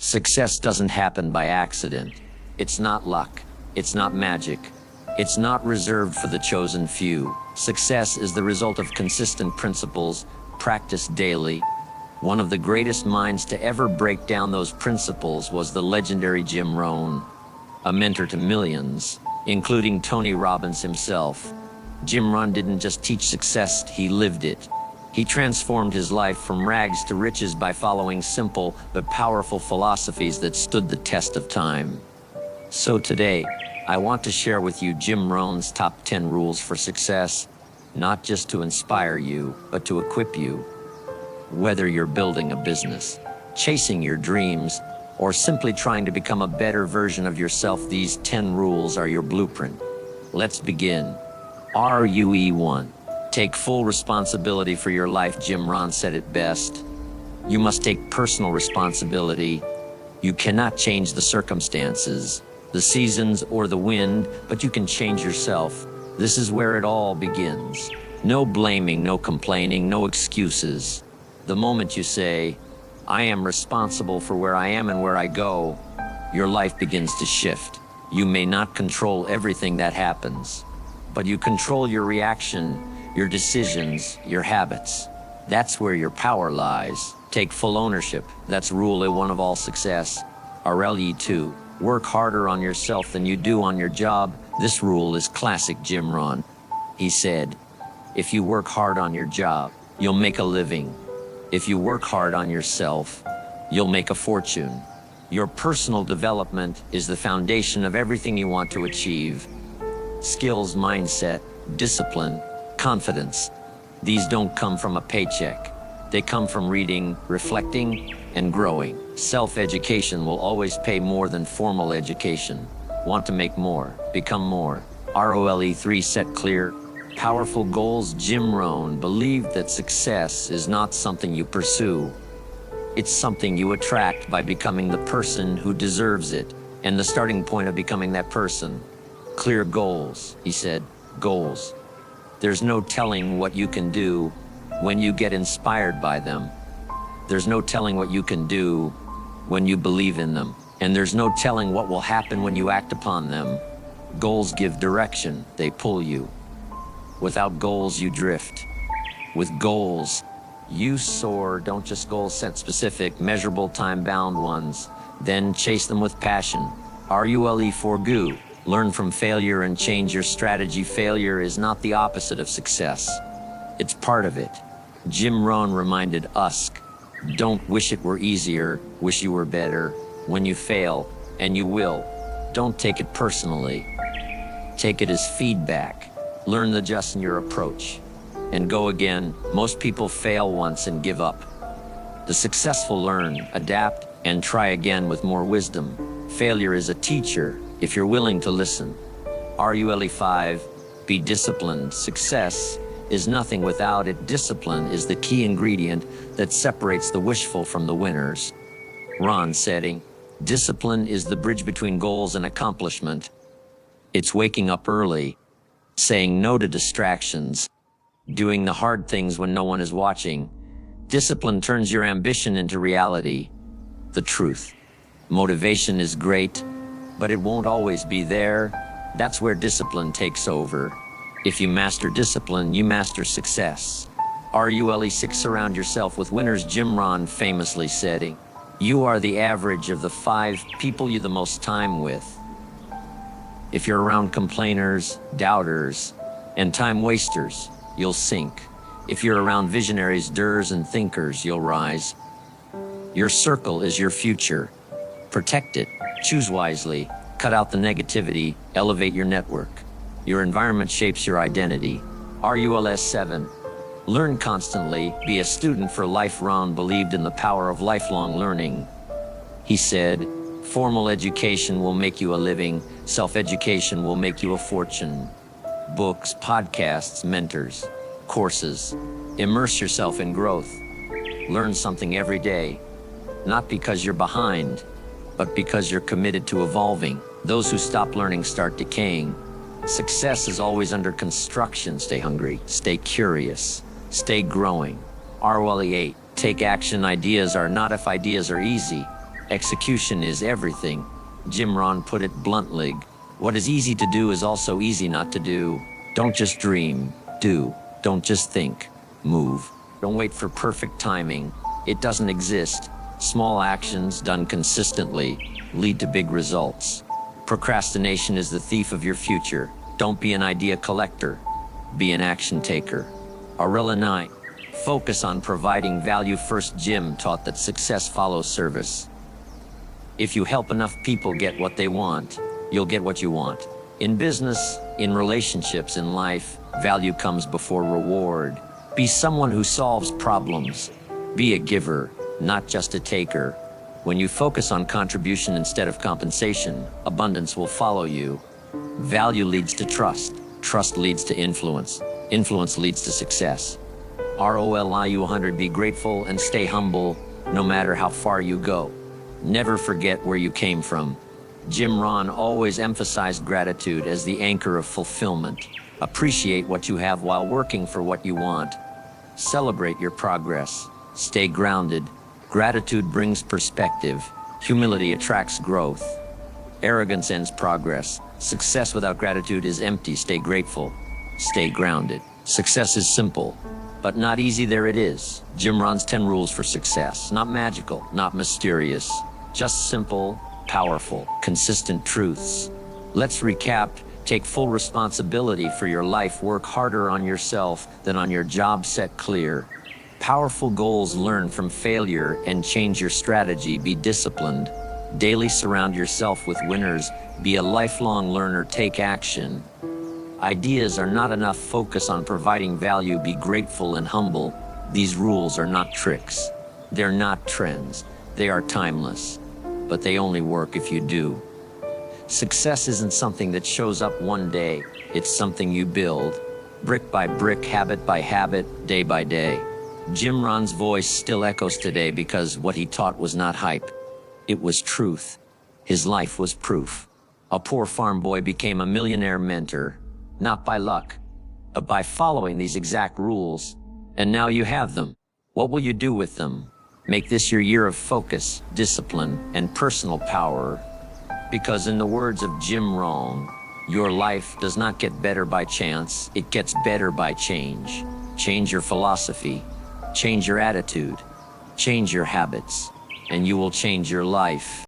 Success doesn't happen by accident. It's not luck. It's not magic. It's not reserved for the chosen few. Success is the result of consistent principles, practiced daily. One of the greatest minds to ever break down those principles was the legendary Jim Rohn, a mentor to millions, including Tony Robbins himself. Jim Rohn didn't just teach success, he lived it. He transformed his life from rags to riches by following simple but powerful philosophies that stood the test of time. So today, I want to share with you Jim Rohn's top 10 rules for success, not just to inspire you, but to equip you. Whether you're building a business, chasing your dreams, or simply trying to become a better version of yourself, these 10 rules are your blueprint. Let's begin. Rule 1. Take full responsibility for your life. Jim Rohn said it best. You must take personal responsibility. You cannot change the circumstances, the seasons, or the wind, but you can change yourself. This is where it all begins. No blaming, no complaining, no excuses. The moment you say, I am responsible for where I am and where I go, your life begins to shift. You may not control everything that happens, but you control your reaction, your decisions, your habits. That's where your power lies. Take full ownership. That's rule 1 of all success. Rule 2. Work harder on yourself than you do on your job. This rule is classic Jim Rohn. He said, if you work hard on your job, you'll make a living. If you work hard on yourself, you'll make a fortune. Your personal development is the foundation of everything you want to achieve. Skills, mindset, discipline, confidence. These don't come from a paycheck. They come from reading, reflecting, and growing. Self-education will always pay more than formal education. Want to make more, become more. Rule 3. Set clear, powerful goals. Jim Rohn believed that success is not something you pursue. It's something you attract by becoming the person who deserves it, and the starting point of becoming that person. Clear goals, he said. Goals. There's no telling what you can do when you get inspired by them. There's no telling what you can do when you believe in them. And there's no telling what will happen when you act upon them. Goals give direction. They pull you. Without goals, you drift. With goals, you soar. Don't just goals, set specific, measurable, time-bound ones. Then chase them with passion. Rule 4. Learn from failure and change your strategy. Failure is not the opposite of success. It's part of it. Jim Rohn reminded us, don't wish it were easier, wish you were better. When you fail, and you will, don't take it personally. Take it as feedback. Learn the just in your approach. And go again. Most people fail once and give up. The successful learn, adapt, and try again with more wisdom. Failure is a teacher if you're willing to listen. Rule 5. Be disciplined. Success is nothing without it. Discipline is the key ingredient that separates the wishful from the winners. Rohn said, discipline is the bridge between goals and accomplishment. It's waking up early, saying no to distractions, doing the hard things when no one is watching. Discipline turns your ambition into reality. The truth. Motivation is great, but it won't always be there. That's where discipline takes over. If you master discipline, you master success. Rule 6. Surround yourself with winners. Jim Rohn famously said, you are the average of the 5 people you the most time with. If you're around complainers, doubters, and time wasters, you'll sink. If you're around visionaries, doers, and thinkers, you'll rise. Your circle is your future. Protect it. Choose wisely. Cut out the negativity. Elevate your network. Your environment shapes your identity. Rule 7. Learn constantly. Be a student for life. Rohn believed in the power of lifelong learning. He said, formal education will make you a living. Self-education will make you a fortune. Books, podcasts, mentors, courses. Immerse yourself in growth. Learn something every day. Not because you're behind, but because you're committed to evolving. Those who stop learning start decaying. Success is always under construction. Stay hungry, stay curious, stay growing. Rule 8. Take action. Ideas are not if ideas are easy. Execution is everything. Jim Rohn put it bluntly. What is easy to do is also easy not to do. Don't just dream, do. Don't just think, move. Don't wait for perfect timing. It doesn't exist. Small actions done consistently lead to big results. Procrastination is the thief of your future. Don't be an idea collector. Be an action taker. Aurella 9. Focus on providing value first. Jim taught that success follows service. If you help enough people get what they want, you'll get what you want. In business, in relationships, in life, value comes before reward. Be someone who solves problems. Be a giver, not just a taker. When you focus on contribution instead of compensation, abundance will follow you. Value leads to trust. Trust leads to influence. Influence leads to success. ROLIU 100. Be grateful and stay humble, no matter how far you go. Never forget where you came from. Jim Rohn always emphasized gratitude as the anchor of fulfillment. Appreciate what you have while working for what you want. Celebrate your progress. Stay grounded. Gratitude brings perspective. Humility attracts growth. Arrogance ends progress. Success without gratitude is empty. Stay grateful. Stay grounded. Success is simple, but not easy. There it is. Jim Rohn's 10 rules for success. Not magical, not mysterious. Just simple, powerful, consistent truths. Let's recap. Take full responsibility for your life. Work harder on yourself than on your job. Set clear, powerful goals. Learn from failure and change your strategy. Be disciplined. Daily surround yourself with winners. Be a lifelong learner. Take action. Ideas are not enough. Focus on providing value. Be grateful and humble. These rules are not tricks. They're not trends. They are timeless. But they only work if you do. Success isn't something that shows up one day. It's something you build, brick by brick, habit by habit, day by day. Jim Rohn's voice still echoes today because what he taught was not hype. It was truth. His life was proof. A poor farm boy became a millionaire mentor, not by luck, but by following these exact rules. And now you have them. What will you do with them? Make this your year of focus, discipline, and personal power. Because in the words of Jim Rohn, your life does not get better by chance, it gets better by change. Change your philosophy, change your attitude, change your habits, and you will change your life.